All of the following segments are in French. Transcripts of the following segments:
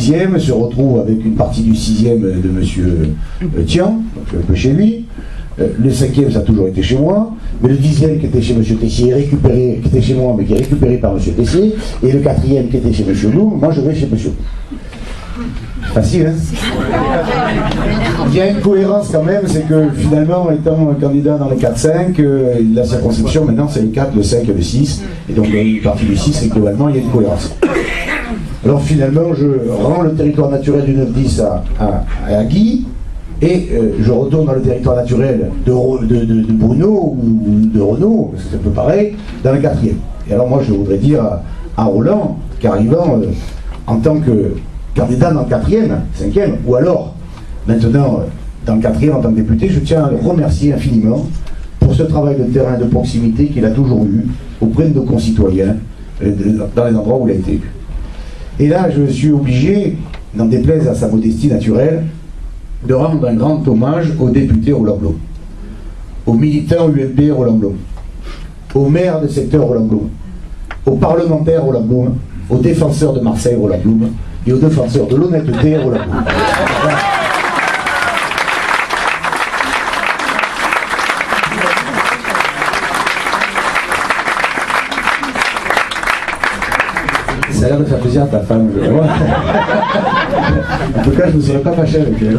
6e se retrouve avec une partie du 6e de M. Tian, donc un peu chez lui. Le 5e, ça a toujours été chez moi. Mais le 10e qui était chez M. Tessier, récupéré, qui était chez moi, mais qui est récupéré par M. Tessier. Et le 4e qui était chez M. Blum, moi je vais chez M. Facile, hein? Il y a une cohérence quand même, c'est que finalement, étant un candidat dans les 4-5, la circonscription maintenant c'est le 4, le 5 et le 6. Et donc une partie du 6, et globalement il y a une cohérence. Alors finalement, je rends le territoire naturel du 9-10 à Guy. Et je retourne dans le territoire naturel de Bruno ou de Renaud, parce que c'est un peu pareil, dans le 4e. Et alors moi je voudrais dire à Roland qu'arrivant en tant que candidat dans le 4e, 5e, ou alors maintenant dans le 4e en tant que député, je tiens à le remercier infiniment pour ce travail de terrain de proximité qu'il a toujours eu auprès de nos concitoyens dans les endroits où il a été élu. Et là je suis obligé, n'en déplaise à sa modestie naturelle, de rendre un grand hommage aux députés Roland Blum, aux militants UMP Roland Blum, aux maires de secteur Roland Blum, aux parlementaires Roland Blum, aux défenseurs de Marseille Roland Blum et aux défenseurs de l'honnêteté Roland Blum. Voilà. Ça a l'air de faire plaisir à ta femme, je vois. En tout cas, je ne me serais pas fâché avec elle.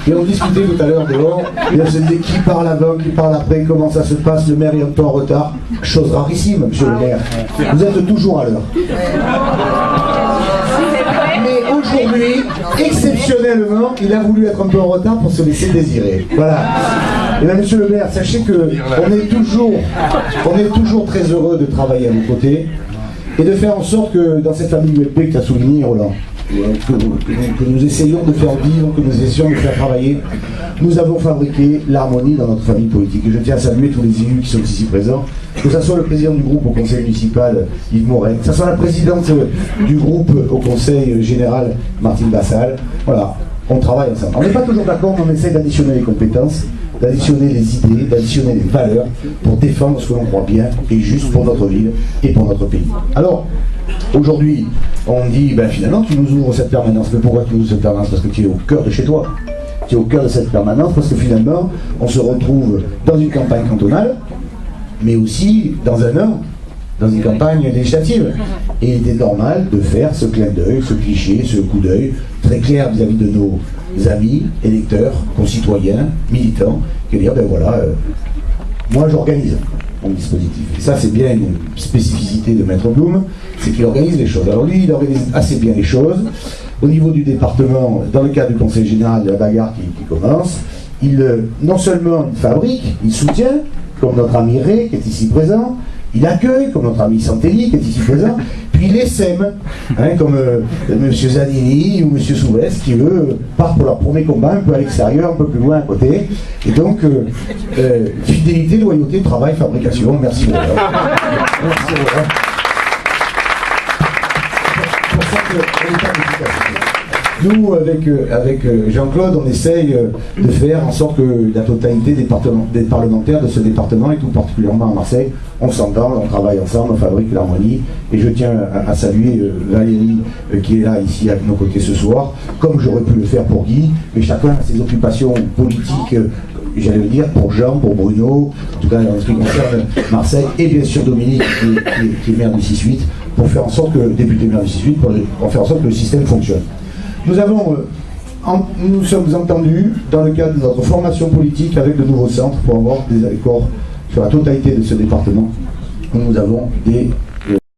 Et on discutait tout à l'heure dehors, et on se disait qui parle avant, qui parle après, comment ça se passe, le maire est un peu en retard. Chose rarissime, monsieur le maire. Vous êtes toujours à l'heure. Mais aujourd'hui, exceptionnellement, il a voulu être un peu en retard pour se laisser désirer. Voilà. Et bien, monsieur le maire, sachez qu'on est toujours très heureux de travailler à vos côtés et de faire en sorte que dans cette famille UMP que tu as souligné, Roland, que nous essayons de faire vivre, que nous essayons de faire travailler, nous avons fabriqué l'harmonie dans notre famille politique. Et je tiens à saluer tous les élus qui sont ici présents, que ce soit le président du groupe au conseil municipal, Yves Morel, que ce soit la présidente du groupe au conseil général, Martine Bassal. Voilà, on travaille ensemble. On n'est pas toujours d'accord, mais on essaie d'additionner les compétences, d'additionner les idées, d'additionner les valeurs pour défendre ce que l'on croit bien et juste pour notre ville et pour notre pays. Alors, aujourd'hui, on dit, ben finalement, tu nous ouvres cette permanence. Mais pourquoi tu nous ouvres cette permanence? Parce que tu es au cœur de chez toi. Tu es au cœur de cette permanence parce que finalement, on se retrouve dans une campagne cantonale, mais aussi dans un an, dans une campagne législative. Et il était normal de faire ce clin d'œil, ce cliché, ce coup d'œil très clair vis-à-vis de nos amis, électeurs, concitoyens, militants, qui dire, ben voilà, moi j'organise mon dispositif. Et ça, c'est bien une spécificité de Maître Blum, c'est qu'il organise les choses. Alors lui, il organise assez bien les choses. Au niveau du département, dans le cadre du conseil général de la bagarre qui commence, il non seulement il fabrique, il soutient, comme notre ami Ray, qui est ici présent, il accueille, comme notre ami Santelli, qui est ici présent, puis il essaime, hein, comme M. Zanini ou M. Souvès, qui eux partent pour leur premier combat un peu à l'extérieur, un peu plus loin à côté. Et donc, fidélité, loyauté, travail, fabrication. Merci beaucoup. Merci beaucoup. C'est pour ça qu'on n'est pas efficace. Nous, avec Jean-Claude, on essaye de faire en sorte que la totalité des parlementaires de ce département, et tout particulièrement à Marseille, on s'entend, on travaille ensemble, on fabrique l'harmonie. Et je tiens à saluer Valérie, qui est là, ici, à nos côtés ce soir, comme j'aurais pu le faire pour Guy, mais chacun a ses occupations politiques, j'allais le dire, pour Jean, pour Bruno, en tout cas en ce qui concerne Marseille, et bien sûr Dominique, qui est maire du 6-8, pour faire en sorte que, député maire du 6-8, pour faire en sorte que le système fonctionne. Nous sommes entendus dans le cadre de notre formation politique avec le nouveau centre pour avoir des accords sur la totalité de ce département où nous avons des